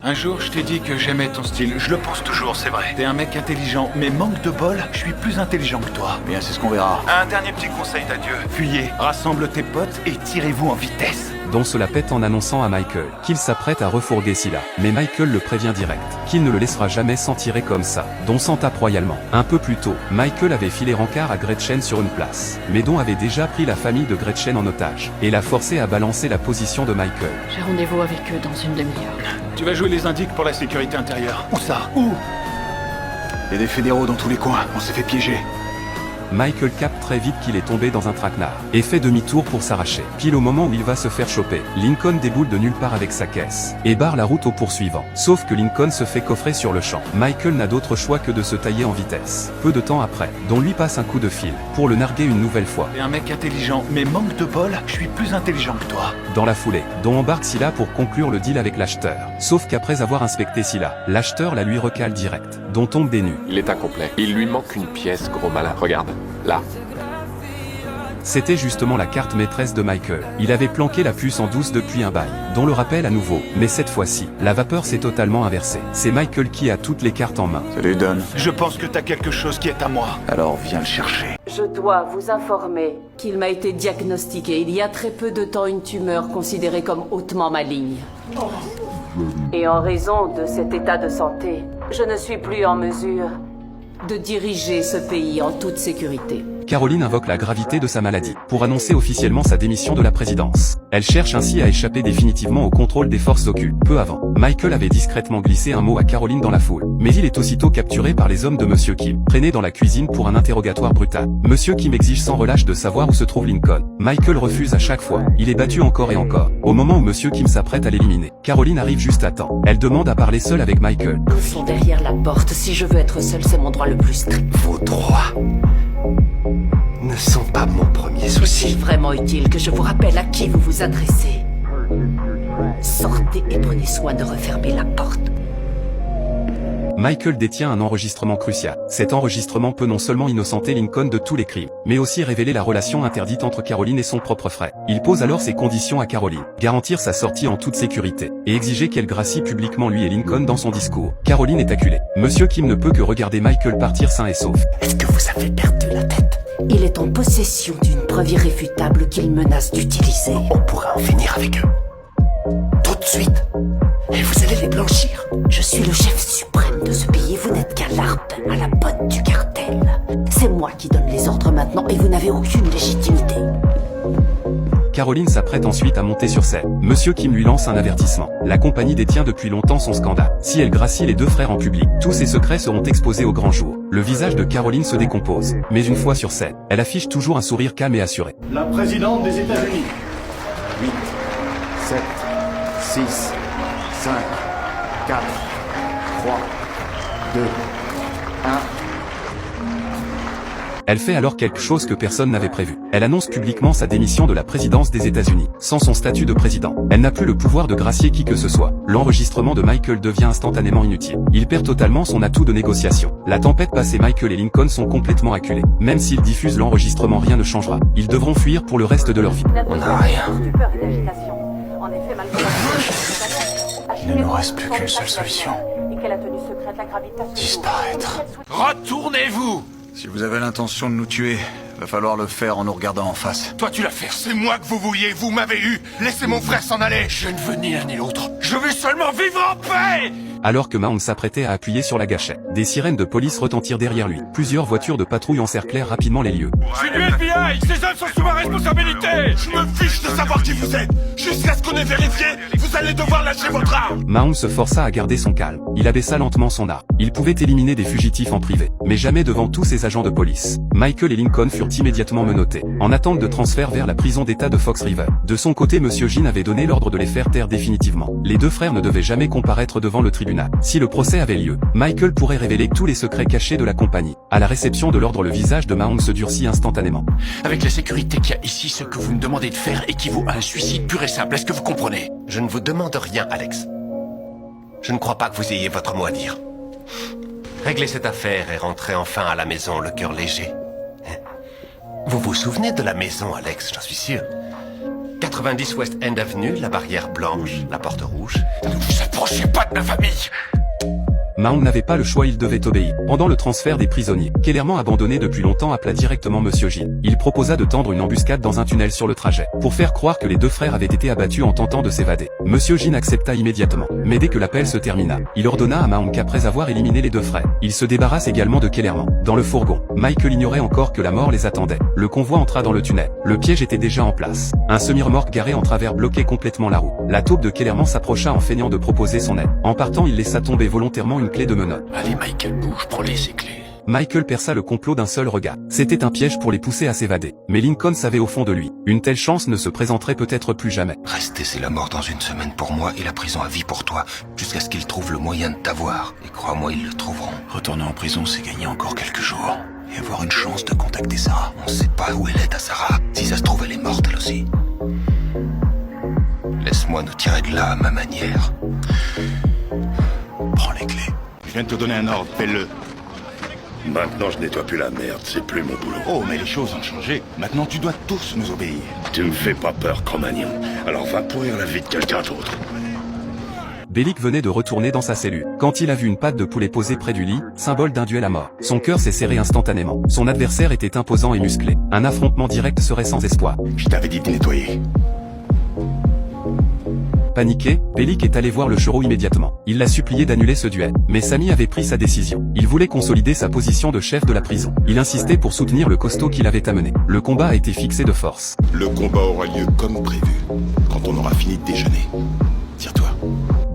Un jour, je t'ai dit que j'aimais ton style. Je le pense toujours, c'est vrai. T'es un mec intelligent, mais manque de bol, je suis plus intelligent que toi. Bien, c'est ce qu'on verra. Un dernier petit conseil d'adieu. Fuyez, rassemble tes potes et tirez-vous en vitesse. Dont se la pète en annonçant à Michael qu'il s'apprête à refourguer Scylla. Mais Michael le prévient direct qu'il ne le laissera jamais s'en tirer comme ça. Don s'en tape royalement. Un peu plus tôt, Michael avait filé rencard à Gretchen sur une place. Mais Don avait déjà pris la famille de Gretchen en otage et l'a forcé à balancer la position de Michael. J'ai rendez-vous avec eux dans une demi-heure. Tu vas jouer les indiques pour la sécurité intérieure. Où ça? Où? Il y a des fédéraux dans tous les coins, on s'est fait piéger. Michael capte très vite qu'il est tombé dans un traquenard et fait demi-tour pour s'arracher. Pile au moment où il va se faire choper, Lincoln déboule de nulle part avec sa caisse et barre la route aux poursuivants. Sauf que Lincoln se fait coffrer sur le champ. Michael n'a d'autre choix que de se tailler en vitesse. Peu de temps après, Don lui passe un coup de fil pour le narguer une nouvelle fois. T'es un mec intelligent, mais manque de bol, je suis plus intelligent que toi. Dans la foulée, Don embarque Scylla pour conclure le deal avec l'acheteur. Sauf qu'après avoir inspecté Scylla, l'acheteur la lui recale direct. Don tombe des nues. Il est incomplet. Il lui manque une pièce, gros malin. Regarde, là. C'était justement la carte maîtresse de Michael. Il avait planqué la puce en douce depuis un bail. Don le rappelle à nouveau, mais cette fois-ci, la vapeur s'est totalement inversée. C'est Michael qui a toutes les cartes en main. Salut Don. Je pense que t'as quelque chose qui est à moi. Alors viens le chercher. Je dois vous informer qu'il m'a été diagnostiqué il y a très peu de temps une tumeur considérée comme hautement maligne. Et en raison de cet état de santé, je ne suis plus en mesure de diriger ce pays en toute sécurité. Caroline invoque la gravité de sa maladie pour annoncer officiellement sa démission de la présidence. Elle cherche ainsi à échapper définitivement au contrôle des forces occultes. Peu avant, Michael avait discrètement glissé un mot à Caroline dans la foule. Mais il est aussitôt capturé par les hommes de Monsieur Kim, traîné dans la cuisine pour un interrogatoire brutal. Monsieur Kim exige sans relâche de savoir où se trouve Lincoln. Michael refuse à chaque fois. Il est battu encore et encore. Au moment où Monsieur Kim s'apprête à l'éliminer, Caroline arrive juste à temps. Elle demande à parler seule avec Michael. Ils sont derrière la porte. Si je veux être seule, c'est mon droit le plus strict. Vos droits ne sont pas mon premier souci. Est-il vraiment utile que je vous rappelle à qui vous vous adressez? Sortez et prenez soin de refermer la porte. Michael détient un enregistrement crucial. Cet enregistrement peut non seulement innocenter Lincoln de tous les crimes, mais aussi révéler la relation interdite entre Caroline et son propre frère. Il pose alors ses conditions à Caroline, garantir sa sortie en toute sécurité, et exiger qu'elle gracie publiquement lui et Lincoln dans son discours. Caroline est acculée. Monsieur Kim ne peut que regarder Michael partir sain et sauf. Est-ce que vous avez perdu la tête? Il est en possession d'une preuve irréfutable qu'il menace d'utiliser. On pourra en finir avec eux. Tout de suite. Et vous allez les blanchir. Je suis le chef suprême de ce pays, vous n'êtes qu'un larpe à la botte du cartel. C'est moi qui donne les ordres maintenant et vous n'avez aucune légitimité. Caroline s'apprête ensuite à monter sur scène. Monsieur Kim lui lance un avertissement. La compagnie détient depuis longtemps son scandale. Si elle gracie les deux frères en public, tous ses secrets seront exposés au grand jour. Le visage de Caroline se décompose. Mais une fois sur scène, elle affiche toujours un sourire calme et assuré. La présidente des États-Unis. 8, 7, 6, 5, 4, 3, 2, 1. Elle fait alors quelque chose que personne n'avait prévu. Elle annonce publiquement sa démission de la présidence des États-Unis. Sans son statut de président, elle n'a plus le pouvoir de gracier qui que ce soit. L'enregistrement de Michael devient instantanément inutile. Il perd totalement son atout de négociation. La tempête passe et Michael et Lincoln sont complètement acculés. Même s'ils diffusent l'enregistrement, rien ne changera. Ils devront fuir pour le reste de leur vie. On n'a rien. Il ne nous reste plus qu'une seule solution. Disparaître. Retournez-vous! Si vous avez l'intention de nous tuer, va falloir le faire en nous regardant en face. Toi tu l'as fait, c'est moi que vous vouliez, vous m'avez eu. Laissez mon frère s'en aller. Je ne veux ni l'un ni l'autre. Je veux seulement vivre en paix. Alors que Mahon s'apprêtait à appuyer sur la gâchette, des sirènes de police retentirent derrière lui. Plusieurs voitures de patrouille encerclèrent rapidement les lieux. Je suis du FBI. Ces hommes sont sous ma responsabilité. Je me fiche de savoir qui vous êtes. Jusqu'à ce qu'on ait vérifié, vous allez devoir lâcher votre arme. Mahon se força à garder son calme. Il abaissa lentement son arme. Il pouvait éliminer des fugitifs en privé, mais jamais devant tous ces agents de police. Michael et Lincoln furent immédiatement menottés, en attente de transfert vers la prison d'État de Fox River. De son côté, Monsieur Jin avait donné l'ordre de les faire taire définitivement. Les deux frères ne devaient jamais comparaître devant le tribunal. Si le procès avait lieu, Michael pourrait révéler tous les secrets cachés de la compagnie. À la réception de l'ordre, le visage de Mahon se durcit instantanément. Avec la sécurité qu'il y a ici, ce que vous me demandez de faire équivaut à un suicide pur et simple. Est-ce que vous comprenez? Je ne vous demande rien, Alex. Je ne crois pas que vous ayez votre mot à dire. Réglez cette affaire et rentrez enfin à la maison, le cœur léger. Vous vous souvenez de la maison, Alex, j'en suis sûr. 90 West End Avenue, la barrière blanche, la porte rouge. Ne vous approchez pas de ma famille! Mahon n'avait pas le choix, il devait obéir. Pendant le transfert des prisonniers, Kellerman abandonné depuis longtemps appela directement Monsieur Jean. Il proposa de tendre une embuscade dans un tunnel sur le trajet, pour faire croire que les deux frères avaient été abattus en tentant de s'évader. Monsieur Jean accepta immédiatement. Mais dès que l'appel se termina, il ordonna à Mahon qu'après avoir éliminé les deux frères, il se débarrasse également de Kellerman. Dans le fourgon, Michael ignorait encore que la mort les attendait. Le convoi entra dans le tunnel. Le piège était déjà en place. Un semi-remorque garé en travers bloquait complètement la roue. La taupe de Kellerman s'approcha en feignant de proposer son aide. En partant, il laissa tomber volontairement une clé de menottes. Allez, Michael, bouge, prends-les, ces clés. Michael perça le complot d'un seul regard. C'était un piège pour les pousser à s'évader. Mais Lincoln savait au fond de lui, une telle chance ne se présenterait peut-être plus jamais. Rester, c'est la mort dans une semaine pour moi et la prison à vie pour toi, jusqu'à ce qu'ils trouvent le moyen de t'avoir. Et crois-moi, ils le trouveront. Retourner en prison, c'est gagner encore quelques jours. Et avoir une chance de contacter Sarah. On sait pas où elle est, ta Sarah. Si ça se trouve, elle est morte, elle aussi. Laisse-moi nous tirer de là à ma manière. Prends les clés. Je viens de te donner un ordre, fais-le. Maintenant, je nettoie plus la merde, c'est plus mon boulot. Oh, mais les choses ont changé. Maintenant, tu dois tous nous obéir. Tu me fais pas peur, Cro-Magnon. Alors va pourrir la vie de quelqu'un d'autre. Bellic venait de retourner dans sa cellule, quand il a vu une patte de poulet posée près du lit, symbole d'un duel à mort. Son cœur s'est serré instantanément. Son adversaire était imposant et musclé. Un affrontement direct serait sans espoir. Je t'avais dit de nettoyer. Paniqué, Bellic est allé voir le chevreau immédiatement. Il l'a supplié d'annuler ce duel. Mais Samy avait pris sa décision. Il voulait consolider sa position de chef de la prison. Il insistait pour soutenir le costaud qu'il avait amené. Le combat a été fixé de force. Le combat aura lieu comme prévu, quand on aura fini de déjeuner. Tire-toi.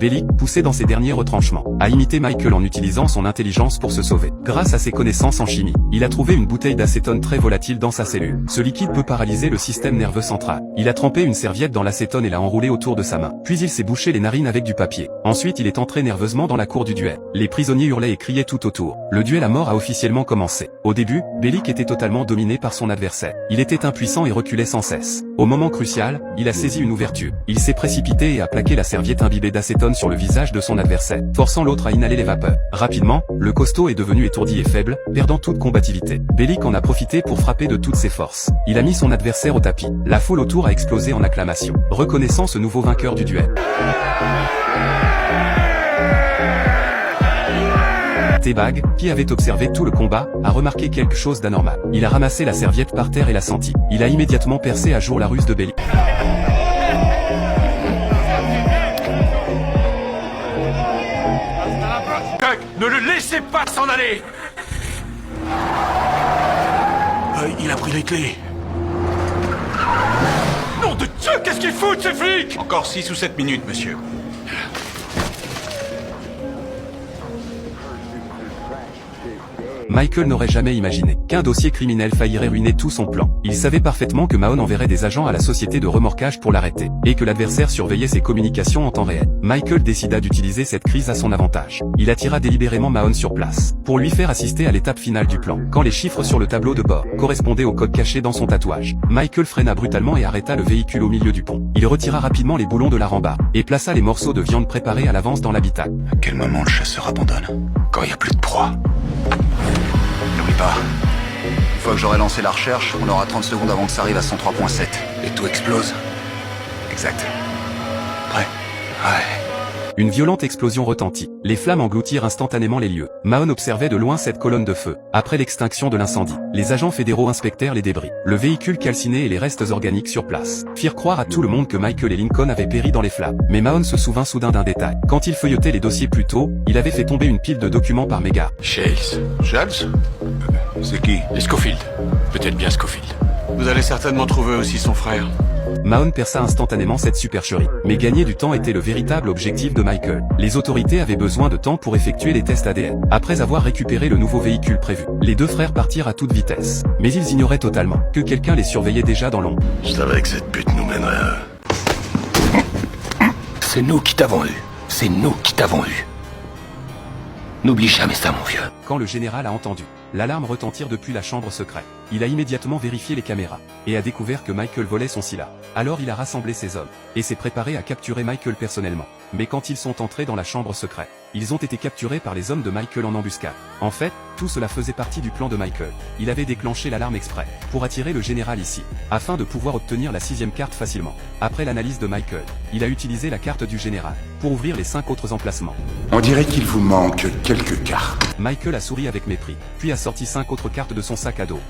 Bellic, poussé dans ses derniers retranchements, a imité Michael en utilisant son intelligence pour se sauver. Grâce à ses connaissances en chimie, il a trouvé une bouteille d'acétone très volatile dans sa cellule. Ce liquide peut paralyser le système nerveux central. Il a trempé une serviette dans l'acétone et l'a enroulée autour de sa main. Puis il s'est bouché les narines avec du papier. Ensuite il est entré nerveusement dans la cour du duel. Les prisonniers hurlaient et criaient tout autour. Le duel à mort a officiellement commencé. Au début, Bellic était totalement dominé par son adversaire. Il était impuissant et reculait sans cesse. Au moment crucial, il a saisi une ouverture. Il s'est précipité et a plaqué la serviette imbibée d'acétone sur le visage de son adversaire, forçant l'autre à inhaler les vapeurs. Rapidement, le costaud est devenu étourdi et faible, perdant toute combativité. Bellic en a profité pour frapper de toutes ses forces. Il a mis son adversaire au tapis. La foule autour a explosé en acclamations, reconnaissant ce nouveau vainqueur du duel. T-Bag, qui avait observé tout le combat, a remarqué quelque chose d'anormal. Il a ramassé la serviette par terre et l'a senti. Il a immédiatement percé à jour la ruse de Bellic. Ne le laissez pas s'en aller! Il a pris les clés. Nom de Dieu, qu'est-ce qu'ils foutent, ces flics? Encore 6 ou 7 minutes, monsieur. Michael n'aurait jamais imaginé qu'un dossier criminel faillirait ruiner tout son plan. Il savait parfaitement que Mahon enverrait des agents à la société de remorquage pour l'arrêter, et que l'adversaire surveillait ses communications en temps réel. Michael décida d'utiliser cette crise à son avantage. Il attira délibérément Mahon sur place, pour lui faire assister à l'étape finale du plan. Quand les chiffres sur le tableau de bord correspondaient au code caché dans son tatouage, Michael freina brutalement et arrêta le véhicule au milieu du pont. Il retira rapidement les boulons de la rambarde, et plaça les morceaux de viande préparés à l'avance dans l'habitacle. À quel moment le chasseur abandonne? Quand il n'y a plus de proie. N'oublie pas, une fois que j'aurai lancé la recherche, on aura 30 secondes avant que ça arrive à 103.7. Et tout explose. Exact. Prêt? Ouais. Une violente explosion retentit. Les flammes engloutirent instantanément les lieux. Mahon observait de loin cette colonne de feu. Après l'extinction de l'incendie, les agents fédéraux inspectèrent les débris. Le véhicule calciné et les restes organiques sur place firent croire à tout le monde que Michael et Lincoln avaient péri dans les flammes. Mais Mahon se souvint soudain d'un détail. Quand il feuilletait les dossiers plus tôt, il avait fait tomber une pile de documents par mégarde. Chase. Charles? C'est qui? Et Scofield. Peut-être bien Scofield. Vous allez certainement trouver aussi son frère. Mahon perça instantanément cette supercherie. Mais gagner du temps était le véritable objectif de Michael. Les autorités avaient besoin de temps pour effectuer les tests ADN. Après avoir récupéré le nouveau véhicule prévu, les deux frères partirent à toute vitesse. Mais ils ignoraient totalement que quelqu'un les surveillait déjà dans l'ombre. Je savais que cette pute nous mènerait à... C'est nous qui t'avons eu. C'est nous qui t'avons eu. N'oublie jamais ça, mon vieux. Quand le général a entendu l'alarme retentir depuis la chambre secrète, Il a immédiatement vérifié les caméras, et a découvert que Michael volait son Scylla. Alors il a rassemblé ses hommes, et s'est préparé à capturer Michael personnellement. Mais quand ils sont entrés dans la chambre secrète, ils ont été capturés par les hommes de Michael en embuscade. En fait, tout cela faisait partie du plan de Michael. Il avait déclenché l'alarme exprès, pour attirer le général ici, afin de pouvoir obtenir la 6e carte facilement. Après l'analyse de Michael, il a utilisé la carte du général, pour ouvrir les 5 autres emplacements. On dirait qu'il vous manque quelques cartes. Michael a souri avec mépris, puis a sorti 5 autres cartes de son sac à dos.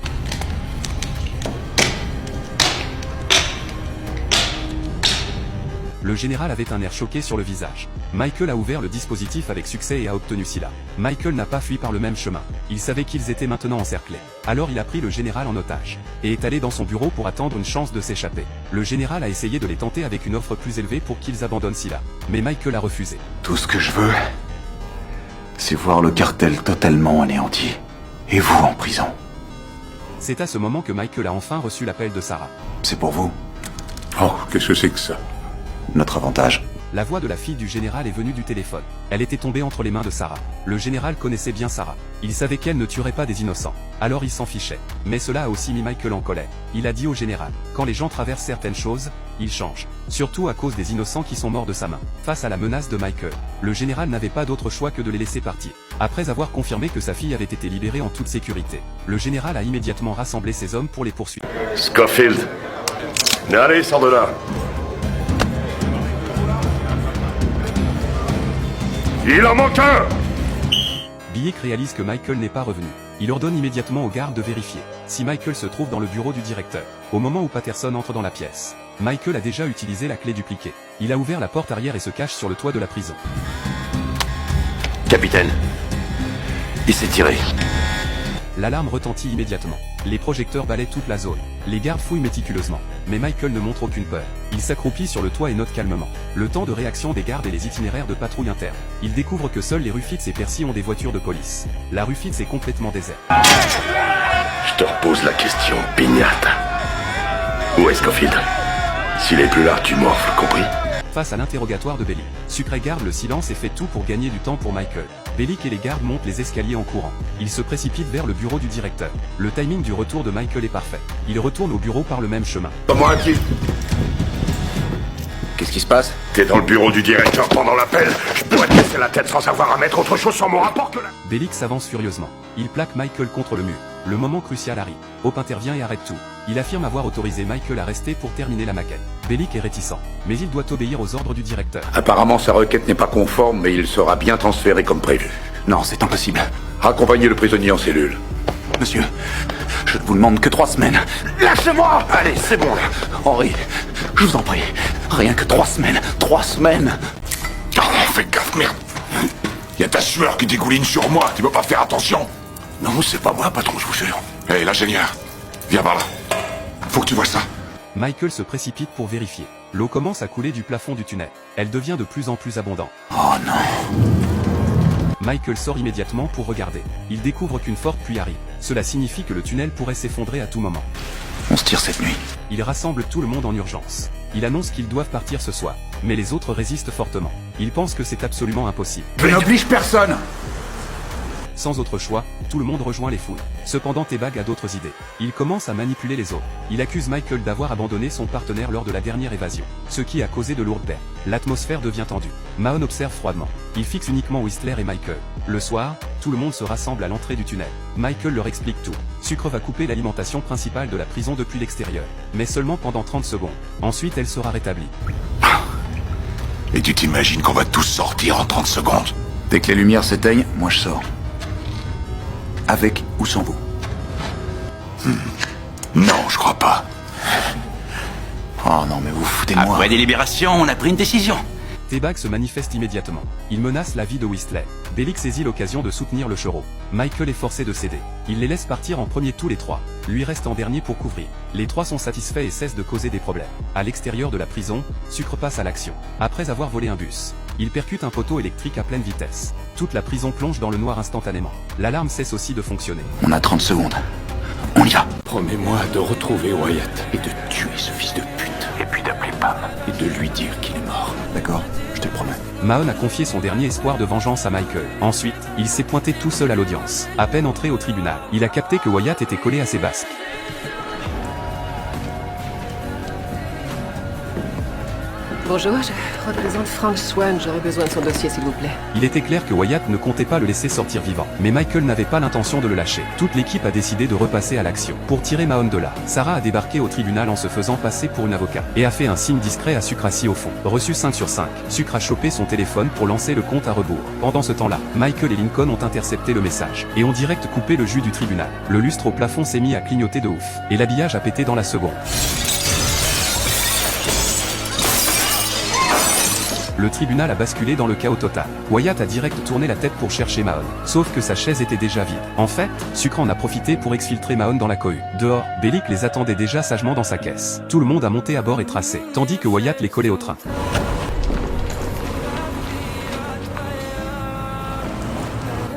Le général avait un air choqué sur le visage. Michael a ouvert le dispositif avec succès et a obtenu Scylla. Michael n'a pas fui par le même chemin. Il savait qu'ils étaient maintenant encerclés. Alors il a pris le général en otage, et est allé dans son bureau pour attendre une chance de s'échapper. Le général a essayé de les tenter avec une offre plus élevée pour qu'ils abandonnent Scylla. Mais Michael a refusé. Tout ce que je veux, c'est voir le cartel totalement anéanti. Et vous en prison. C'est à ce moment que Michael a enfin reçu l'appel de Sarah. C'est pour vous. Oh, qu'est-ce que c'est que ça? Notre avantage. La voix de la fille du général est venue du téléphone. Elle était tombée entre les mains de Sarah. Le général connaissait bien Sarah. Il savait qu'elle ne tuerait pas des innocents. Alors il s'en fichait. Mais cela a aussi mis Michael en colère. Il a dit au général, quand les gens traversent certaines choses, ils changent. Surtout à cause des innocents qui sont morts de sa main. Face à la menace de Michael, le général n'avait pas d'autre choix que de les laisser partir. Après avoir confirmé que sa fille avait été libérée en toute sécurité, le général a immédiatement rassemblé ses hommes pour les poursuivre. Scofield. Allez, sors de là. Il en manque un! Billick réalise que Michael n'est pas revenu. Il ordonne immédiatement aux gardes de vérifier si Michael se trouve dans le bureau du directeur. Au moment où Patterson entre dans la pièce, Michael a déjà utilisé la clé dupliquée. Il a ouvert la porte arrière et se cache sur le toit de la prison. Capitaine, il s'est tiré. L'alarme retentit immédiatement. Les projecteurs balaient toute la zone. Les gardes fouillent méticuleusement. Mais Michael ne montre aucune peur. Il s'accroupit sur le toit et note calmement le temps de réaction des gardes et les itinéraires de patrouille interne. Il découvre que seuls les Ruffitz et Percy ont des voitures de police. La Ruffitz est complètement déserte. Je te repose la question, pignate. Où est Scofield? S'il est plus là, tu morfles, compris? Face à l'interrogatoire de Bellick, Sucre garde le silence et fait tout pour gagner du temps pour Michael. Bellick et les gardes montent les escaliers en courant. Ils se précipitent vers le bureau du directeur. Le timing du retour de Michael est parfait. Il retourne au bureau par le même chemin. Comment un pied? Qu'est-ce qui se passe? T'es dans le bureau du directeur pendant l'appel. Je pourrais te casser la tête sans avoir à mettre autre chose sur mon rapport que la... Bellick s'avance furieusement. Il plaque Michael contre le mur. Le moment crucial arrive. Hope intervient et arrête tout. Il affirme avoir autorisé Michael à rester pour terminer la maquette. Bellick est réticent, mais il doit obéir aux ordres du directeur. Apparemment, sa requête n'est pas conforme, mais il sera bien transféré comme prévu. Non, c'est impossible. Raccompagnez le prisonnier en cellule. Monsieur, je ne vous demande que 3 semaines. Lâchez-moi! Allez, c'est bon là. Henri, je vous en prie. Rien que 3 semaines. 3 semaines. Oh, fais gaffe, merde. Y a ta sueur qui dégouline sur moi, tu peux pas faire attention? Non, c'est pas moi, patron, je vous jure. Hé, l'ingénieur, viens par là. Faut que tu vois ça. Michael se précipite pour vérifier. L'eau commence à couler du plafond du tunnel. Elle devient de plus en plus abondante. Oh non. Michael sort immédiatement pour regarder. Il découvre qu'une forte pluie arrive. Cela signifie que le tunnel pourrait s'effondrer à tout moment. On se tire cette nuit. Il rassemble tout le monde en urgence. Il annonce qu'ils doivent partir ce soir. Mais les autres résistent fortement. Ils pensent que c'est absolument impossible. Je n'oblige personne. Sans autre choix, tout le monde rejoint les foules. Cependant T-Bag a d'autres idées. Il commence à manipuler les autres. Il accuse Michael d'avoir abandonné son partenaire lors de la dernière évasion, ce qui a causé de lourdes pertes. L'atmosphère devient tendue. Mahon observe froidement. Il fixe uniquement Whistler et Michael. Le soir, tout le monde se rassemble à l'entrée du tunnel. Michael leur explique tout. Sucre va couper l'alimentation principale de la prison depuis l'extérieur, mais seulement pendant 30 secondes. Ensuite elle sera rétablie. Et tu t'imagines qu'on va tous sortir en 30 secondes? Dès que les lumières s'éteignent, moi je sors. Avec ou sans vous? Non, je crois pas. Oh non, mais vous foutez de moi. Après délibération, on a pris une décision. T-Bag se manifeste immédiatement. Il menace la vie de Whistler. Bellick saisit l'occasion de soutenir le chevreau. Michael est forcé de céder. Il les laisse partir en premier tous les 3. Lui reste en dernier pour couvrir. Les 3 sont satisfaits et cessent de causer des problèmes. À l'extérieur de la prison, Sucre passe à l'action. Après avoir volé un bus, il percute un poteau électrique à pleine vitesse. Toute la prison plonge dans le noir instantanément. L'alarme cesse aussi de fonctionner. On a 30 secondes. On y va. Promets-moi de retrouver Wyatt et de tuer ce fils de pute. Et puis d'appeler Pam et de lui dire qu'il est mort. D'accord, je te le promets. Mahon a confié son dernier espoir de vengeance à Michael. Ensuite, il s'est pointé tout seul à l'audience. À peine entré au tribunal, il a capté que Wyatt était collé à ses basques. Bonjour, je représente Frank Swan. J'aurais besoin de son dossier, s'il vous plaît. Il était clair que Wyatt ne comptait pas le laisser sortir vivant, mais Michael n'avait pas l'intention de le lâcher. Toute l'équipe a décidé de repasser à l'action. Pour tirer Mahone de là, Sarah a débarqué au tribunal en se faisant passer pour une avocat, et a fait un signe discret à Sucre assis au fond. Reçu 5 sur 5, Sucre a chopé son téléphone pour lancer le compte à rebours. Pendant ce temps-là, Michael et Lincoln ont intercepté le message, et ont direct coupé le jus du tribunal. Le lustre au plafond s'est mis à clignoter de ouf, et l'habillage a pété dans la seconde. Le tribunal a basculé dans le chaos total. Wyatt a direct tourné la tête pour chercher Mahone, sauf que sa chaise était déjà vide. En fait, Sucre en a profité pour exfiltrer Mahone dans la cohue. Dehors, Bellic les attendait déjà sagement dans sa caisse. Tout le monde a monté à bord et tracé, tandis que Wyatt les collait au train.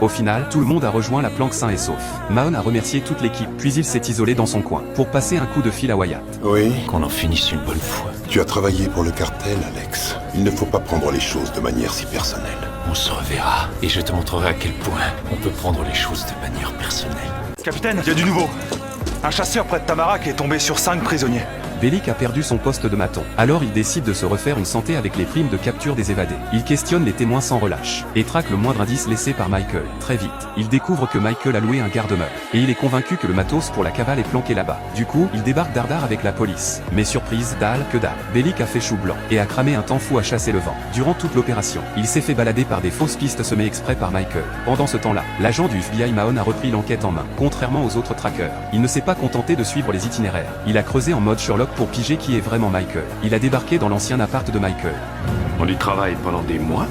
Au final, tout le monde a rejoint la planque sain et sauf. Mahone a remercié toute l'équipe, puis il s'est isolé dans son coin, pour passer un coup de fil à Wyatt. Oui. Qu'on en finisse une bonne fois. Tu as travaillé pour le cartel, Alex. Il ne faut pas prendre les choses de manière si personnelle. On se reverra, et je te montrerai à quel point on peut prendre les choses de manière personnelle. Capitaine, il y a du nouveau. Un chasseur près de Tamarak est tombé sur 5 prisonniers. Bellic a perdu son poste de maton. Alors il décide de se refaire une santé avec les primes de capture des évadés. Il questionne les témoins sans relâche, et traque le moindre indice laissé par Michael. Très vite, il découvre que Michael a loué un garde-meuble, et il est convaincu que le matos pour la cavale est planqué là-bas. Du coup, il débarque Dardar avec la police. Mais surprise, dalle que dalle. Bellic a fait chou blanc, et a cramé un temps fou à chasser le vent. Durant toute l'opération, il s'est fait balader par des fausses pistes semées exprès par Michael. Pendant ce temps-là, l'agent du FBI Mahone a repris l'enquête en main. Contrairement aux autres traqueurs, il ne s'est pas contenté de suivre les itinéraires. Il a creusé en mode Sherlock pour piger qui est vraiment Michael. Il a débarqué dans l'ancien appart de Michael. On y travaille pendant des mois,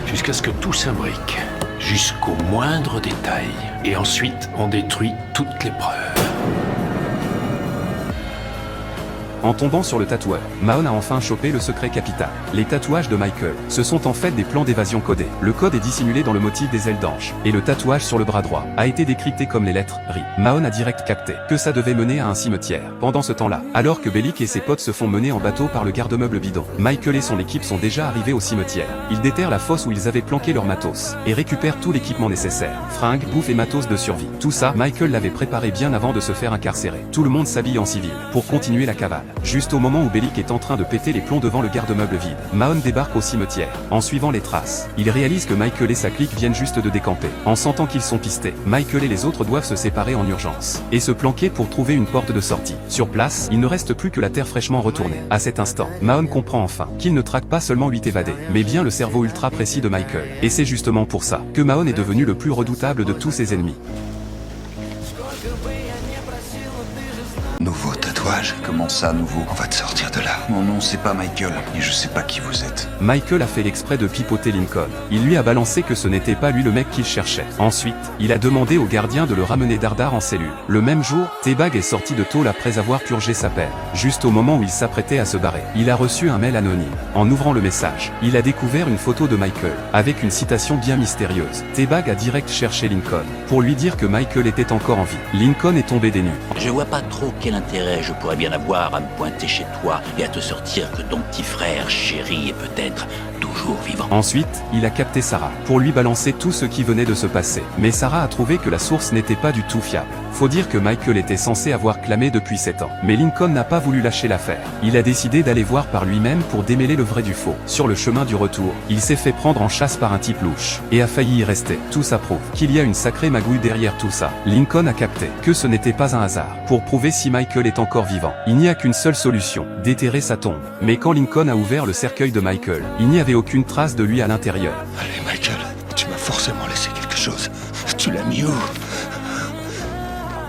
jusqu'à ce que tout s'imbrique, jusqu'au moindre détail. Et ensuite, on détruit toutes les preuves. En tombant sur le tatoueur, Mahone a enfin chopé le secret capital. Les tatouages de Michael, ce sont en fait des plans d'évasion codés. Le code est dissimulé dans le motif des ailes d'ange. Et le tatouage sur le bras droit a été décrypté comme les lettres RI. Mahone a direct capté que ça devait mener à un cimetière. Pendant ce temps-là, alors que Bellic et ses potes se font mener en bateau par le garde-meuble bidon, Michael et son équipe sont déjà arrivés au cimetière. Ils déterrent la fosse où ils avaient planqué leur matos, et récupèrent tout l'équipement nécessaire. Fringues, bouffe et matos de survie. Tout ça, Michael l'avait préparé bien avant de se faire incarcérer. Tout le monde s'habille en civil, pour continuer la cavale. Juste au moment où Bellic est en train de péter les plombs devant le garde-meuble vide, Mahone débarque au cimetière. En suivant les traces, il réalise que Michael et sa clique viennent juste de décamper. En sentant qu'ils sont pistés, Michael et les autres doivent se séparer en urgence, et se planquer pour trouver une porte de sortie. Sur place, il ne reste plus que la terre fraîchement retournée. À cet instant, Mahone comprend enfin qu'il ne traque pas seulement 8 évadés, mais bien le cerveau ultra précis de Michael. Et c'est justement pour ça que Mahone est devenu le plus redoutable de tous ses ennemis. Nouveau tatouage? Comment ça, nouveau? On va te sortir de là. Mon nom, c'est pas Michael, et je sais pas qui vous êtes. Michael a fait l'exprès de pipoter Lincoln. Il lui a balancé que ce n'était pas lui le mec qu'il cherchait. Ensuite, il a demandé au gardien de le ramener Dardar en cellule. Le même jour, T-Bag est sorti de tôle après avoir purgé sa peine. Juste au moment où il s'apprêtait à se barrer, il a reçu un mail anonyme. En ouvrant le message, il a découvert une photo de Michael, avec une citation bien mystérieuse. T-Bag a direct cherché Lincoln, pour lui dire que Michael était encore en vie. Lincoln est tombé des nues. Je vois pas trop quel intérêt je pourrais bien avoir à me pointer chez toi et à te sortir que ton petit frère chéri est peut-être toujours vivant. Ensuite, il a capté Sarah, pour lui balancer tout ce qui venait de se passer. Mais Sarah a trouvé que la source n'était pas du tout fiable. Faut dire que Michael était censé avoir clamé depuis 7 ans. Mais Lincoln n'a pas voulu lâcher l'affaire. Il a décidé d'aller voir par lui-même pour démêler le vrai du faux. Sur le chemin du retour, il s'est fait prendre en chasse par un type louche, et a failli y rester. Tout ça prouve qu'il y a une sacrée magouille derrière tout ça. Lincoln a capté que ce n'était pas un hasard. Pour prouver si Michael est encore vivant, il n'y a qu'une seule solution, déterrer sa tombe. Mais quand Lincoln a ouvert le cercueil de Michael, il n'y avait aucune trace de lui à l'intérieur. Allez, Michael, tu m'as forcément laissé quelque chose. Tu l'as mis où?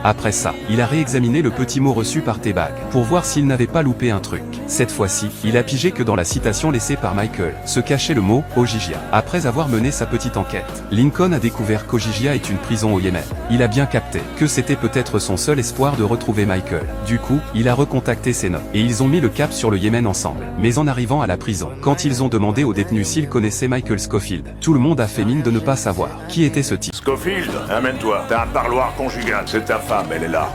Après ça, il a réexaminé le petit mot reçu par T-Bag, pour voir s'il n'avait pas loupé un truc. Cette fois-ci, il a pigé que dans la citation laissée par Michael, se cachait le mot « Ojibia ». Après avoir mené sa petite enquête, Lincoln a découvert qu'Ojibia est une prison au Yémen. Il a bien capté que c'était peut-être son seul espoir de retrouver Michael. Du coup, il a recontacté ses notes, et ils ont mis le cap sur le Yémen ensemble. Mais en arrivant à la prison, quand ils ont demandé aux détenus s'ils connaissaient Michael Scofield, tout le monde a fait mine de ne pas savoir qui était ce type. Scofield, amène-toi. T'as un parloir conjugal. C'est ta femme, elle est là.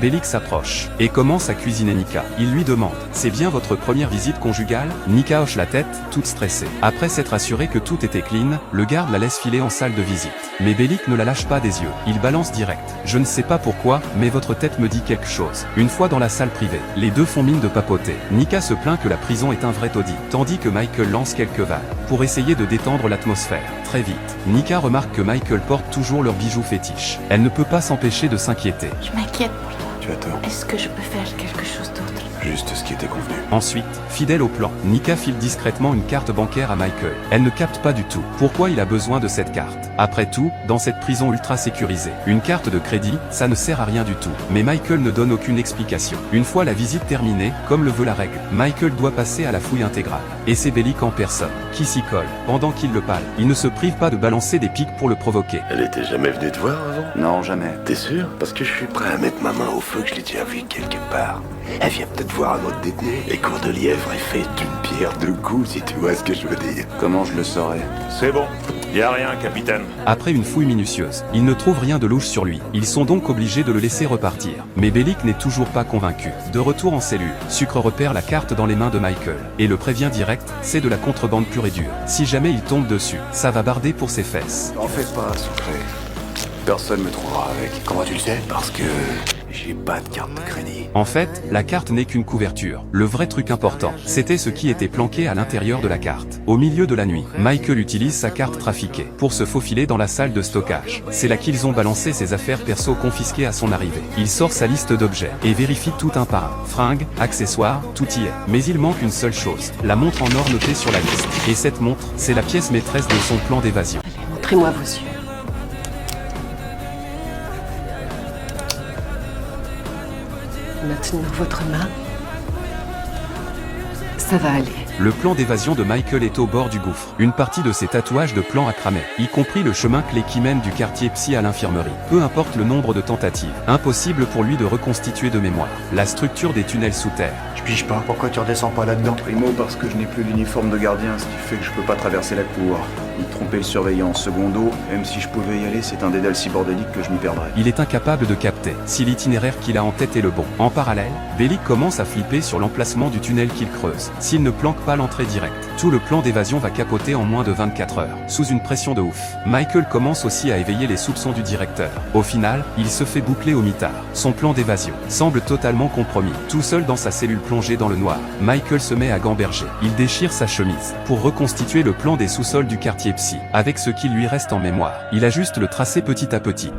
Bellic s'approche et commence à cuisiner Nika. Il lui demande « C'est bien votre première visite conjugale ?» Nika hoche la tête, toute stressée. Après s'être assuré que tout était clean, le garde la laisse filer en salle de visite. Mais Bellic ne la lâche pas des yeux. Il balance direct. « Je ne sais pas pourquoi, mais votre tête me dit quelque chose. » Une fois dans la salle privée, les deux font mine de papoter. Nika se plaint que la prison est un vrai taudis, tandis que Michael lance quelques vannes pour essayer de détendre l'atmosphère. Très vite, Nika remarque que Michael porte toujours leurs bijoux fétiches. Elle ne peut pas s'empêcher de s'inquiéter. Je m'inquiète pour toi. Tu as tort. Est-ce que je peux faire quelque chose d'autre? Juste ce qui était convenu. Ensuite, fidèle au plan, Nika file discrètement une carte bancaire à Michael. Elle ne capte pas du tout pourquoi il a besoin de cette carte. Après tout, dans cette prison ultra sécurisée, une carte de crédit, ça ne sert à rien du tout. Mais Michael ne donne aucune explication. Une fois la visite terminée, comme le veut la règle, Michael doit passer à la fouille intégrale. Et c'est Bellic en personne qui s'y colle, pendant qu'il le parle. Il ne se prive pas de balancer des pics pour le provoquer. Elle était jamais venue te voir avant? Non, jamais. T'es sûr? Parce que je suis prêt à mettre ma main au feu que je l'ai déjà vue quelque part. Elle vient peut-être voir un autre détenu. Et cours de lièvre est fait d'une pierre deux coups, si tu vois ce que je veux dire. Comment je le saurais? C'est bon. Y a rien, capitaine. Après une fouille minutieuse, ils ne trouvent rien de louche sur lui. Ils sont donc obligés de le laisser repartir. Mais Bellic n'est toujours pas convaincu. De retour en cellule, Sucre repère la carte dans les mains de Michael. Et le prévient direct, c'est de la contrebande pure et dure. Si jamais il tombe dessus, ça va barder pour ses fesses. T'en fais pas, Sucré. Personne me trouvera avec. Comment tu le sais? Parce que j'ai pas de carte de crédit. En fait, la carte n'est qu'une couverture. Le vrai truc important, c'était ce qui était planqué à l'intérieur de la carte. Au milieu de la nuit, Michael utilise sa carte trafiquée pour se faufiler dans la salle de stockage. C'est là qu'ils ont balancé ses affaires perso confisquées à son arrivée. Il sort sa liste d'objets et vérifie tout un par un. Fringues, accessoires, tout y est. Mais il manque une seule chose, la montre en or notée sur la liste. Et cette montre, c'est la pièce maîtresse de son plan d'évasion. Allez, montrez-moi vos yeux. Maintenant, votre main. Ça va aller. Le plan d'évasion de Michael est au bord du gouffre. Une partie de ses tatouages de plan à cramer, y compris le chemin clé qui mène du quartier psy à l'infirmerie. Peu importe le nombre de tentatives, impossible pour lui de reconstituer de mémoire la structure des tunnels sous terre. Je pige pas. Pourquoi tu redescends pas là-dedans? Primo, parce que je n'ai plus l'uniforme de gardien, ce qui fait que je peux pas traverser la cour. Ni tromper le surveillant. Secondo, même si je pouvais y aller, c'est un dédale si bordélique que je m'y perdrais. Il est incapable de capter si l'itinéraire qu'il a en tête est le bon. En parallèle, Bellic commence à flipper sur l'emplacement du tunnel qu'il creuse. S'il ne planque pas l'entrée directe, tout le plan d'évasion va capoter en moins de 24 heures. Sous une pression de ouf, Michael commence aussi à éveiller les soupçons du directeur. Au final, il se fait boucler au mitard. Son plan d'évasion semble totalement compromis. Tout seul dans sa cellule plongée dans le noir, Michael se met à gamberger. Il déchire sa chemise pour reconstituer le plan des sous-sols du quartier psy. Avec ce qui lui reste en mémoire, il ajuste le tracé petit à petit.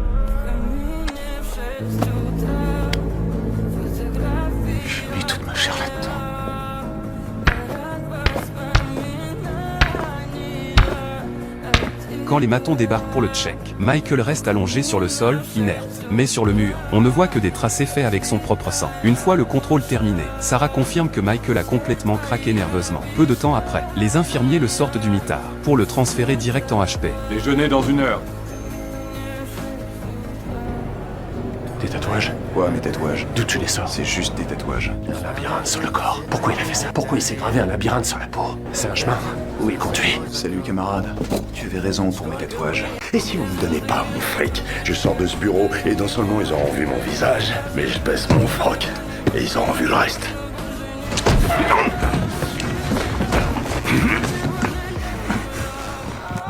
J'ai mis toute ma chair là-dedans. Quand les matons débarquent pour le check, Michael reste allongé sur le sol, inerte. Mais sur le mur, on ne voit que des tracés faits avec son propre sang. Une fois le contrôle terminé, Sarah confirme que Michael a complètement craqué nerveusement. Peu de temps après, les infirmiers le sortent du mitard pour le transférer direct en HP. Déjeuner dans 1 heure. Des tatouages? Quoi, mes tatouages? D'où tu les sors? C'est juste des tatouages. Un labyrinthe sur le corps. Pourquoi il a fait ça? Pourquoi il s'est gravé un labyrinthe sur la peau? C'est un chemin où il conduit. Salut, camarade. Tu avais raison pour mes tatouages. Et si vous me donnez pas mon fric? Je sors de ce bureau et non seulement ils auront vu mon visage, mais je baisse mon froc et ils auront vu le reste.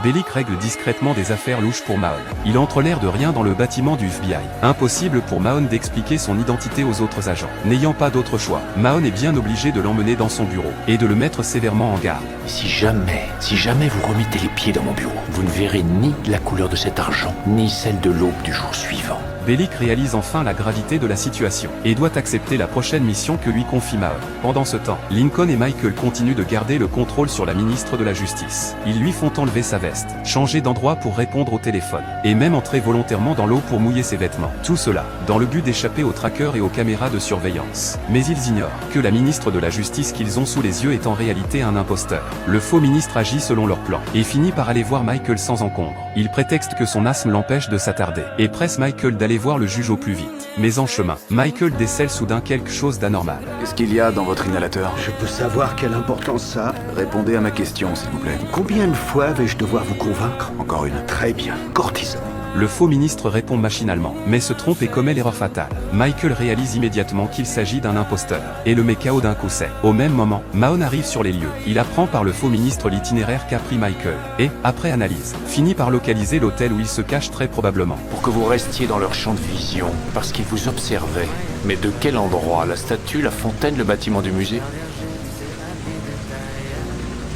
Bellic règle discrètement des affaires louches pour Mahon. Il entre l'air de rien dans le bâtiment du FBI. Impossible pour Mahon d'expliquer son identité aux autres agents. N'ayant pas d'autre choix, Mahon est bien obligé de l'emmener dans son bureau et de le mettre sévèrement en garde. Si jamais vous remettez les pieds dans mon bureau, vous ne verrez ni la couleur de cet argent, ni celle de l'aube du jour suivant. Bellic réalise enfin la gravité de la situation et doit accepter la prochaine mission que lui confie Mahon. Pendant ce temps, Lincoln et Michael continuent de garder le contrôle sur la ministre de la Justice. Ils lui font enlever sa veste, changer d'endroit pour répondre au téléphone, et même entrer volontairement dans l'eau pour mouiller ses vêtements. Tout cela, dans le but d'échapper aux trackers et aux caméras de surveillance. Mais ils ignorent que la ministre de la Justice qu'ils ont sous les yeux est en réalité un imposteur. Le faux ministre agit selon leur plan, et finit par aller voir Michael sans encombre. Il prétexte que son asthme l'empêche de s'attarder, et presse Michael d'aller voir le juge au plus vite. Mais en chemin, Michael décèle soudain quelque chose d'anormal. Qu'est-ce qu'il y a dans votre inhalateur? Je peux savoir quelle importance ça a? Répondez à ma question, s'il vous plaît. Combien de fois vais-je devoir vous convaincre? Encore une. Très bien. Cortisone. Le faux ministre répond machinalement, mais se trompe et commet l'erreur fatale. Michael réalise immédiatement qu'il s'agit d'un imposteur, et le met KO d'un coup sec. Au même moment, Mahon arrive sur les lieux. Il apprend par le faux ministre l'itinéraire qu'a pris Michael, et, après analyse, finit par localiser l'hôtel où il se cache très probablement. Pour que vous restiez dans leur champ de vision, parce qu'ils vous observaient. Mais de quel endroit? La statue, la fontaine, le bâtiment du musée?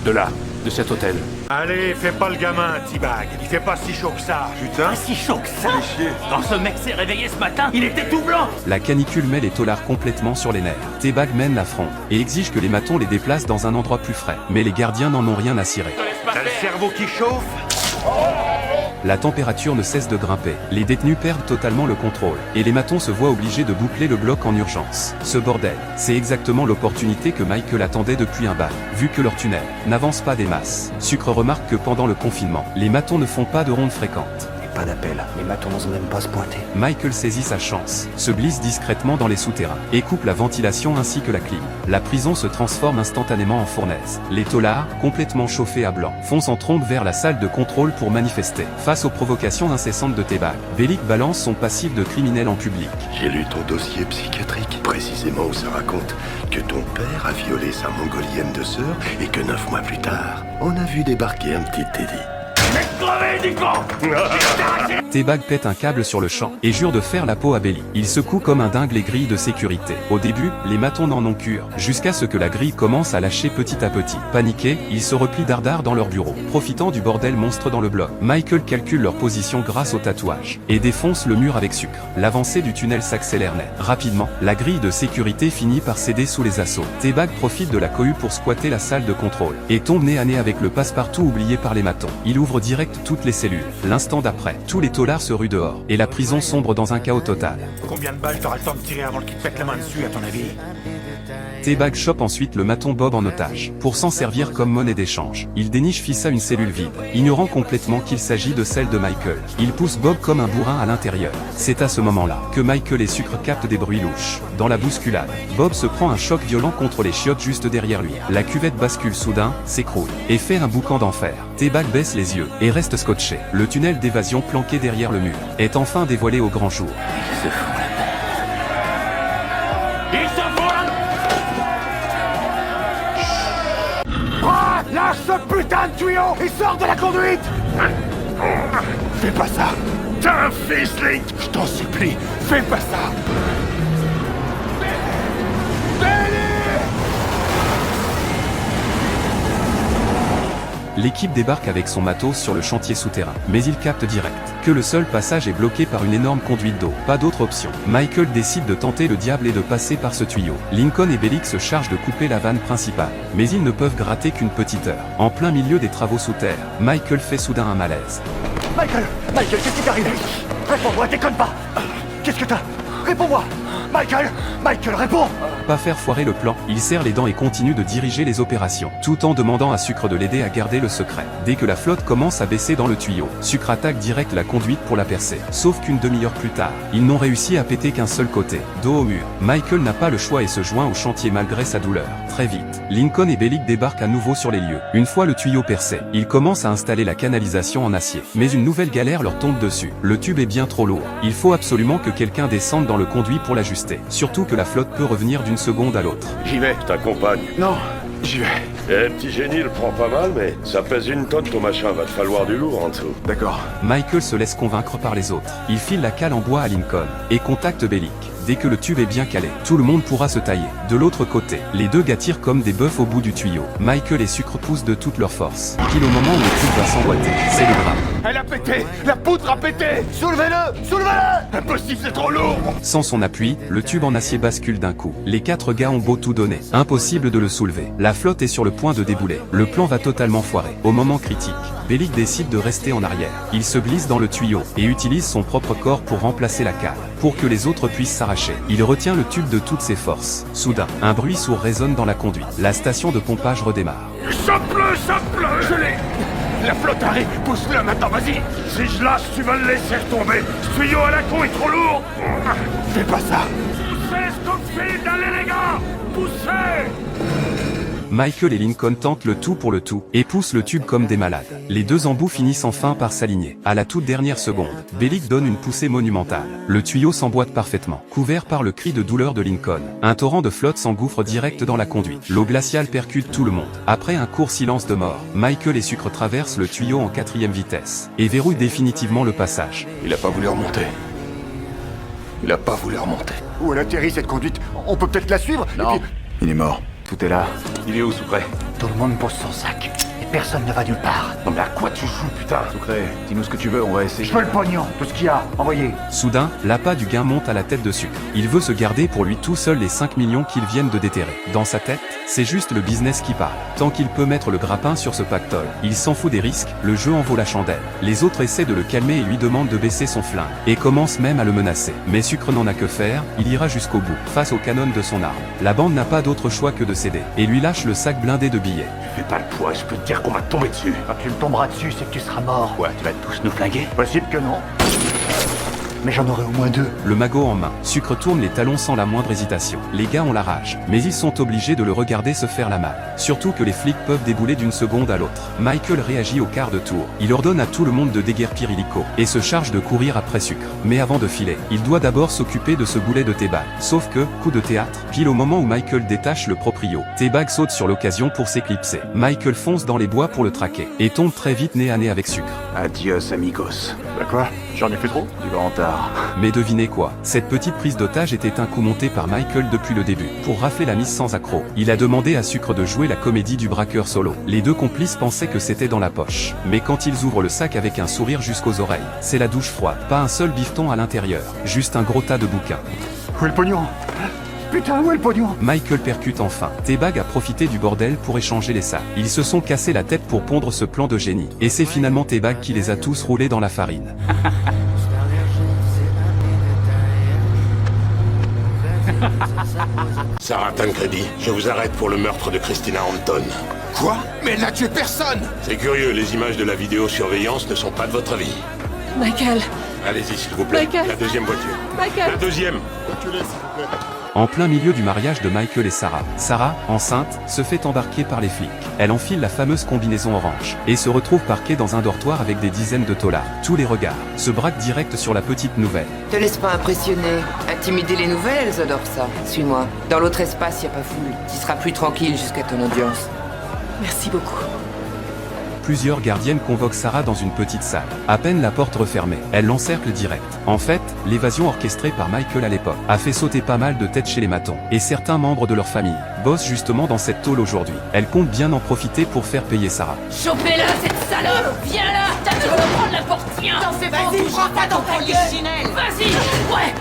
De là, de cet hôtel. Allez, fais pas le gamin, T-Bag. Il fait pas si chaud que ça. Putain, si chaud que ça? Quand ce mec s'est réveillé ce matin, il était tout blanc. La canicule met les taulards complètement sur les nerfs. T-Bag mène la fronde, et exige que les matons les déplacent dans un endroit plus frais. Mais les gardiens n'en ont rien à cirer. T'as le cerveau qui chauffe? La température ne cesse de grimper, les détenus perdent totalement le contrôle, et les matons se voient obligés de boucler le bloc en urgence. Ce bordel, c'est exactement l'opportunité que Michael attendait depuis un bail, vu que leur tunnel n'avance pas des masses. Sucre remarque que pendant le confinement, les matons ne font pas de rondes fréquentes. Pas d'appel, les matons n'osent même pas se pointer. Michael saisit sa chance, se glisse discrètement dans les souterrains, et coupe la ventilation ainsi que la clim. La prison se transforme instantanément en fournaise. Les taulards, complètement chauffés à blanc, foncent en trombe vers la salle de contrôle pour manifester. Face aux provocations incessantes de T-Bag, Bellic balance son passif de criminel en public. J'ai lu ton dossier psychiatrique, précisément où ça raconte que ton père a violé sa mongolienne de sœur et que 9 mois plus tard, on a vu débarquer un petit Teddy. T-Bag pète un câble sur le champ et jure de faire la peau à Bellic. Il secoue comme un dingue les grilles de sécurité. Au début, les matons n'en ont cure, jusqu'à ce que la grille commence à lâcher petit à petit. Paniqués, ils se replient dardard dans leur bureau, profitant du bordel monstre dans le bloc. Michael calcule leur position grâce au tatouage, et défonce le mur avec sucre. L'avancée du tunnel s'accélère net. Rapidement, la grille de sécurité finit par céder sous les assauts. T-Bag profite de la cohue pour squatter la salle de contrôle, et tombe nez à nez avec le passe-partout oublié par les matons. Il ouvre direct toutes les cellules. L'instant d'après, tous les taulards se ruent dehors, et la prison sombre dans un chaos total. Combien de balles t'auras le temps de tirer avant qu'il te pète la main dessus, à ton avis? T-Bag chope ensuite le maton Bob en otage, pour s'en servir comme monnaie d'échange. Il déniche Fissa une cellule vide, ignorant complètement qu'il s'agit de celle de Michael. Il pousse Bob comme un bourrin à l'intérieur. C'est à ce moment-là que Michael et Sucre captent des bruits louches. Dans la bousculade, Bob se prend un choc violent contre les chiottes juste derrière lui. La cuvette bascule soudain, s'écroule, et fait un boucan d'enfer. T-Bag baisse les yeux, et reste scotché. Le tunnel d'évasion planqué derrière le mur est enfin dévoilé au grand jour. Lâche ce putain de tuyau et sors de la conduite! Fais pas ça! T'es un fils, Link! Je t'en supplie, fais pas ça! L'équipe débarque avec son matos sur le chantier souterrain, mais il capte direct que le seul passage est bloqué par une énorme conduite d'eau. Pas d'autre option. Michael décide de tenter le diable et de passer par ce tuyau. Lincoln et Bellic se chargent de couper la vanne principale, mais ils ne peuvent gratter qu'une petite heure. En plein milieu des travaux sous terre, Michael fait soudain un malaise. Michael, qu'est-ce qui t'arrive? Réponds-moi, déconne pas! Qu'est-ce que t'as? Réponds-moi! Michael, réponds! Pas faire foirer le plan, il serre les dents et continue de diriger les opérations, tout en demandant à Sucre de l'aider à garder le secret. Dès que la flotte commence à baisser dans le tuyau, Sucre attaque direct la conduite pour la percer. Sauf qu'une demi-heure plus tard, ils n'ont réussi à péter qu'un seul côté, dos au mur. Michael n'a pas le choix et se joint au chantier malgré sa douleur. Très vite, Lincoln et Bellic débarquent à nouveau sur les lieux. Une fois le tuyau percé, ils commencent à installer la canalisation en acier. Mais une nouvelle galère leur tombe dessus. Le tube est bien trop lourd. Il faut absolument que quelqu'un descende dans le conduit pour l'ajuster. Surtout que la flotte peut revenir d'une seconde à l'autre. J'y vais, je t'accompagne. Non, j'y vais. Petit génie, il prend pas mal, mais ça pèse une tonne ton machin, va te falloir du lourd en dessous. D'accord. Michael se laisse convaincre par les autres. Il file la cale en bois à Lincoln, et contacte Bellic. Dès que le tube est bien calé, tout le monde pourra se tailler. De l'autre côté, les deux gars tirent comme des bœufs au bout du tuyau. Michael et Sucre poussent de toute leur force. Pile au moment où le tube va s'emboîter, c'est le drame. Elle a pété! La poutre a pété! Soulevez-le! Impossible, c'est trop lourd! Sans son appui, le tube en acier bascule d'un coup. Les 4 gars ont beau tout donner, impossible de le soulever. La flotte est sur le point de débouler. Le plan va totalement foirer. Au moment critique, Bellic décide de rester en arrière. Il se glisse dans le tuyau et utilise son propre corps pour remplacer la cale, pour que les autres puissent s'arracher. Il retient le tube de toutes ses forces. Soudain, un bruit sourd résonne dans la conduite. La station de pompage redémarre. Chope-le! Je l'ai! La flotte arrive! Pousse-le maintenant, vas-y! Si je lâche, tu vas le laisser retomber! Ce tuyau à la con est trop lourd! Fais pas ça! Poussez, Scofield, allez les gars! Poussez! Michael et Lincoln tentent le tout pour le tout, et poussent le tube comme des malades. Les deux embouts finissent enfin par s'aligner. À la toute dernière seconde, Bellic donne une poussée monumentale. Le tuyau s'emboîte parfaitement, couvert par le cri de douleur de Lincoln. Un torrent de flotte s'engouffre direct dans la conduite. L'eau glaciale percute tout le monde. Après un court silence de mort, Michael et Sucre traversent le tuyau en 4e vitesse, et verrouillent définitivement le passage. Il a pas voulu remonter. Il a pas voulu remonter. Où elle atterrit cette conduite? On peut peut-être la suivre? Non, et puis... il est mort. Tout est là. Il est où, Sucré? Tout le monde pose son sac. Et personne ne va nulle part. Non mais à quoi tu joues, putain? Sucré, dis-nous ce que tu veux, on va essayer. Je veux le pognon, tout ce qu'il y a, envoyez. Soudain, l'appât du gain monte à la tête de Sucre. Il veut se garder pour lui tout seul les 5 millions qu'ils viennent de déterrer. Dans sa tête, c'est juste le business qui parle. Tant qu'il peut mettre le grappin sur ce pactole, il s'en fout des risques, le jeu en vaut la chandelle. Les autres essaient de le calmer et lui demandent de baisser son flingue, et commencent même à le menacer. Mais Sucre n'en a que faire, il ira jusqu'au bout, face au canon de son arme. La bande n'a pas d'autre choix que de céder, et lui lâche le sac blindé de billets. Fais pas le poids, je peux te dire qu'on va tomber dessus. Quand tu me tomberas dessus, c'est que tu seras mort. Ouais, tu vas tous nous flinguer? Possible que non. Mais j'en aurai au moins 2. Le magot en main, Sucre tourne les talons sans la moindre hésitation. Les gars ont la rage, mais ils sont obligés de le regarder se faire la malle. Surtout que les flics peuvent débouler d'une seconde à l'autre. Michael réagit au quart de tour. Il ordonne à tout le monde de déguerpir illico, et se charge de courir après Sucre. Mais avant de filer, il doit d'abord s'occuper de ce boulet de T-Bag. Sauf que, coup de théâtre, pile au moment où Michael détache le proprio, T-Bag saute sur l'occasion pour s'éclipser. Michael fonce dans les bois pour le traquer, et tombe très vite nez à nez avec Sucre. Adios, amigos. Bah quoi? J'en ai fait trop? Du grand tard. Mais devinez quoi? Cette petite prise d'otage était un coup monté par Michael depuis le début. Pour rafler la mise sans accroc, il a demandé à Sucre de jouer la comédie du braqueur solo. Les deux complices pensaient que c'était dans la poche. Mais quand ils ouvrent le sac avec un sourire jusqu'aux oreilles, c'est la douche froide. Pas un seul bifton à l'intérieur, juste un gros tas de bouquins. Où est le pognon? Putain, où est le pognon? Michael percute enfin. T-Bag a profité du bordel pour échanger les sacs. Ils se sont cassés la tête pour pondre ce plan de génie. Et c'est finalement T-Bag qui les a tous roulés dans la farine. Sarah Tancredi, je vous arrête pour le meurtre de Christina Anton. Quoi? Mais elle n'a tué personne! C'est curieux, les images de la vidéosurveillance ne sont pas de votre avis. Michael. Allez-y, s'il vous plaît. Michael. La deuxième voiture. Michael. La deuxième. En plein milieu du mariage de Michael et Sarah, Sarah, enceinte, se fait embarquer par les flics. Elle enfile la fameuse combinaison orange, et se retrouve parquée dans un dortoir avec des dizaines de taulards. Tous les regards se braquent direct sur la petite nouvelle. Te laisse pas impressionner. Intimider les nouvelles, elles adorent ça. Suis-moi. Dans l'autre espace, y a pas foule. Tu seras plus tranquille jusqu'à ton audience. Merci beaucoup. Plusieurs gardiennes convoquent Sarah dans une petite salle. À peine la porte refermée, elle l'encercle direct. En fait, l'évasion orchestrée par Michael à l'époque a fait sauter pas mal de têtes chez les matons. Et certains membres de leur famille bossent justement dans cette tôle aujourd'hui. Elle compte bien en profiter pour faire payer Sarah. Chopez-la, cette salope! Viens là! T'as besoin de prendre la porte, tiens! T'en fais pas, on touchera pas dans ta gueule! Vas-y! Ouais!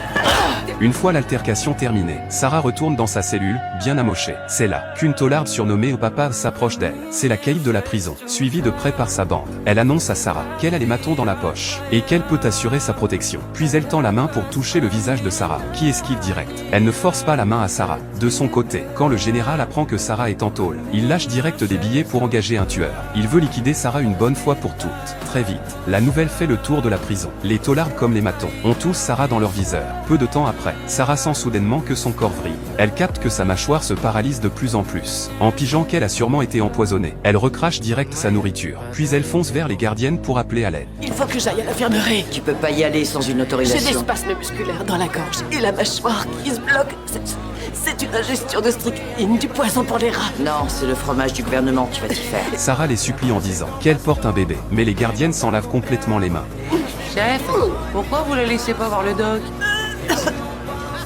Une fois l'altercation terminée, Sarah retourne dans sa cellule, bien amochée. C'est là qu'une taularde surnommée Opapa s'approche d'elle. C'est la caïd de la prison, suivie de près par sa bande. Elle annonce à Sarah qu'elle a les matons dans la poche, et qu'elle peut assurer sa protection. Puis elle tend la main pour toucher le visage de Sarah, qui esquive direct. Elle ne force pas la main à Sarah. De son côté, quand le général apprend que Sarah est en tôle, il lâche direct des billets pour engager un tueur. Il veut liquider Sarah une bonne fois pour toutes. Très vite, la nouvelle fait le tour de la prison. Les taulards comme les matons ont tous Sarah dans leur viseur. Peu de temps après, Sarah sent soudainement que son corps vrille. Elle capte que sa mâchoire se paralyse de plus en plus. En pigeant qu'elle a sûrement été empoisonnée, elle recrache direct sa nourriture. Puis elle fonce vers les gardiennes pour appeler à l'aide. Il faut que j'aille à l'infirmerie. Tu peux pas y aller sans une J'ai autorisation. des spasmes musculaires dans la gorge et la mâchoire qui se bloque. C'est une ingestion de strychnine, du poison pour les rats. Non, c'est le fromage du gouvernement, tu vas t'y faire. Sarah les supplie en disant qu'elle porte un bébé, mais les gardiennes s'en lavent complètement les mains. Chef, pourquoi vous la laissez pas voir le doc?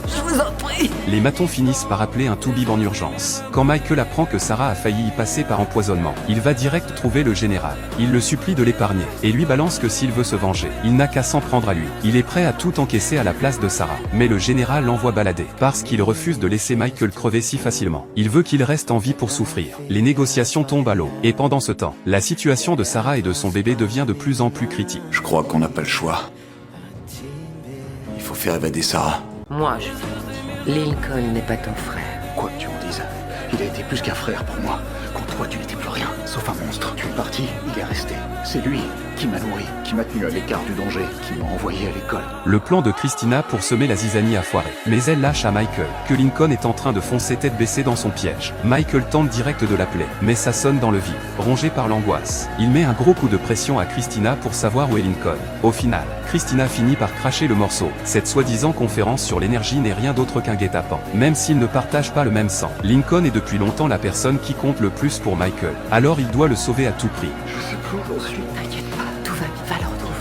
Je vous en prie. Les matons finissent par appeler un toubib en urgence. Quand Michael apprend que Sarah a failli y passer par empoisonnement, il va direct trouver le général. Il le supplie de l'épargner, et lui balance que s'il veut se venger, il n'a qu'à s'en prendre à lui. Il est prêt à tout encaisser à la place de Sarah. Mais le général l'envoie balader, parce qu'il refuse de laisser Michael crever si facilement. Il veut qu'il reste en vie pour souffrir. Les négociations tombent à l'eau, et pendant ce temps, la situation de Sarah et de son bébé devient de plus en plus critique. Je crois qu'on n'a pas le choix. Il faut faire évader Sarah. Moi, je dis, Lincoln n'est pas ton frère. Quoi que tu en dises, il a été plus qu'un frère pour moi. Contre Toi, tu n'étais plus rien, sauf un monstre. Tu es parti, il est resté. C'est lui qui m'a nourri, qui m'a tenu à l'écart du danger, qui m'a envoyé à l'école. Le plan de Christina pour semer la zizanie a foiré. Mais elle lâche à Michael, que Lincoln est en train de foncer tête baissée dans son piège. Michael tente direct de l'appeler, mais ça sonne dans le vide, rongé par l'angoisse. Il met un gros coup de pression à Christina pour savoir où est Lincoln. Au final, Christina finit par cracher le morceau. Cette soi-disant conférence sur l'énergie n'est rien d'autre qu'un guet-apens. Même s'ils ne partagent pas le même sang, Lincoln est depuis longtemps la personne qui compte le plus pour Michael. Alors il doit le sauver à tout prix. Je sais plus où j'en suis. T'inquiète pas, tout va bien, va le retrouver.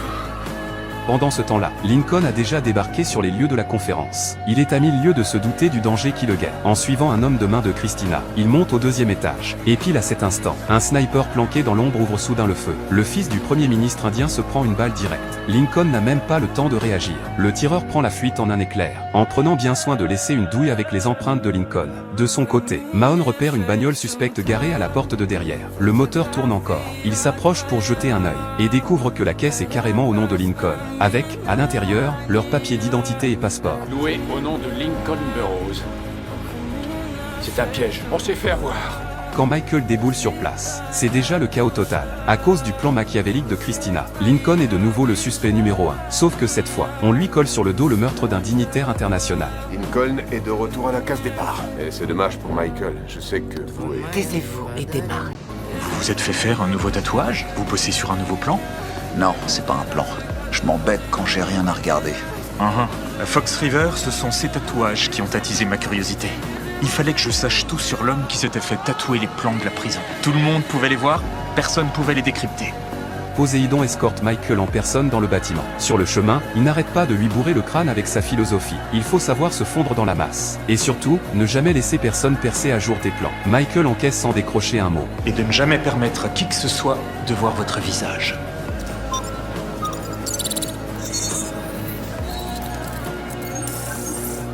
Pendant ce temps-là, Lincoln a déjà débarqué sur les lieux de la conférence. Il est à 1000 lieues de se douter du danger qui le guette. En suivant un homme de main de Christina, il monte au 2e étage. Et pile à cet instant, un sniper planqué dans l'ombre ouvre soudain le feu. Le fils du premier ministre indien se prend une balle directe. Lincoln n'a même pas le temps de réagir. Le tireur prend la fuite en un éclair, en prenant bien soin de laisser une douille avec les empreintes de Lincoln. De son côté, Mahone repère une bagnole suspecte garée à la porte de derrière. Le moteur tourne encore. Il s'approche pour jeter un œil, et découvre que la caisse est carrément au nom de Lincoln. Avec, à l'intérieur, leurs papiers d'identité et passeport. Loué au nom de Lincoln Burroughs. C'est un piège, on s'est fait avoir. Quand Michael déboule sur place, c'est déjà le chaos total. À cause du plan machiavélique de Christina, Lincoln est de nouveau le suspect numéro 1. Sauf que cette fois, on lui colle sur le dos le meurtre d'un dignitaire international. Lincoln est de retour à la case départ. Et c'est dommage pour Michael. Je sais que vous et... Taisez-vous et démarrez. Vous vous êtes fait faire un nouveau tatouage? Vous bossez sur un nouveau plan? Non, c'est pas un plan. Je m'embête quand j'ai rien à regarder. À Fox River, ce sont ces tatouages qui ont attisé ma curiosité. Il fallait que je sache tout sur l'homme qui s'était fait tatouer les plans de la prison. Tout le monde pouvait les voir, personne pouvait les décrypter. Poséidon escorte Michael en personne dans le bâtiment. Sur le chemin, il n'arrête pas de lui bourrer le crâne avec sa philosophie. Il faut savoir se fondre dans la masse. Et surtout, ne jamais laisser personne percer à jour tes plans. Michael encaisse sans décrocher un mot. Et de ne jamais permettre à qui que ce soit de voir votre visage.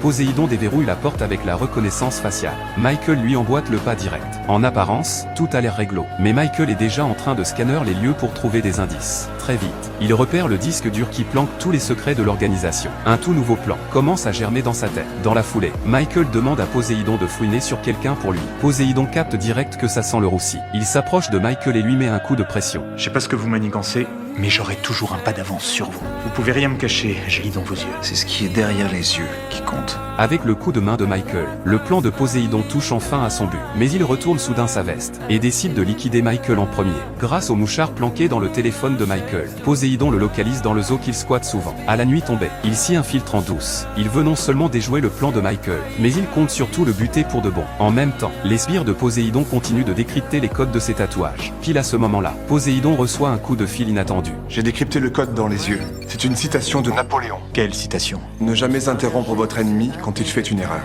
Poséidon déverrouille la porte avec la reconnaissance faciale. Michael lui emboîte le pas direct. En apparence, tout a l'air réglo. Mais Michael est déjà en train de scanner les lieux pour trouver des indices. Très vite, il repère le disque dur qui planque tous les secrets de l'organisation. Un tout nouveau plan commence à germer dans sa tête. Dans la foulée, Michael demande à Poséidon de fouiner sur quelqu'un pour lui. Poséidon capte direct que ça sent le roussi. Il s'approche de Michael et lui met un coup de pression. Je sais pas ce que vous manigancez, mais j'aurai toujours un pas d'avance sur vous. Vous pouvez rien me cacher, j'ai lis dans vos yeux. C'est ce qui est derrière les yeux qui compte. Avec le coup de main de Michael, le plan de Poséidon touche enfin à son but. Mais il retourne soudain sa veste et décide de liquider Michael en premier. Grâce au mouchard planqué dans le téléphone de Michael, Poséidon le localise dans le zoo qu'il squatte souvent. À la nuit tombée, il s'y infiltre en douce. Il veut non seulement déjouer le plan de Michael, mais il compte surtout le buter pour de bon. En même temps, les sbires de Poséidon continuent de décrypter les codes de ses tatouages. Pile à ce moment-là, Poséidon reçoit un coup de fil inattendu. J'ai décrypté le code dans les yeux. C'est une citation de Napoléon. Quelle citation? Ne jamais interrompre votre ennemi quand il fait une erreur.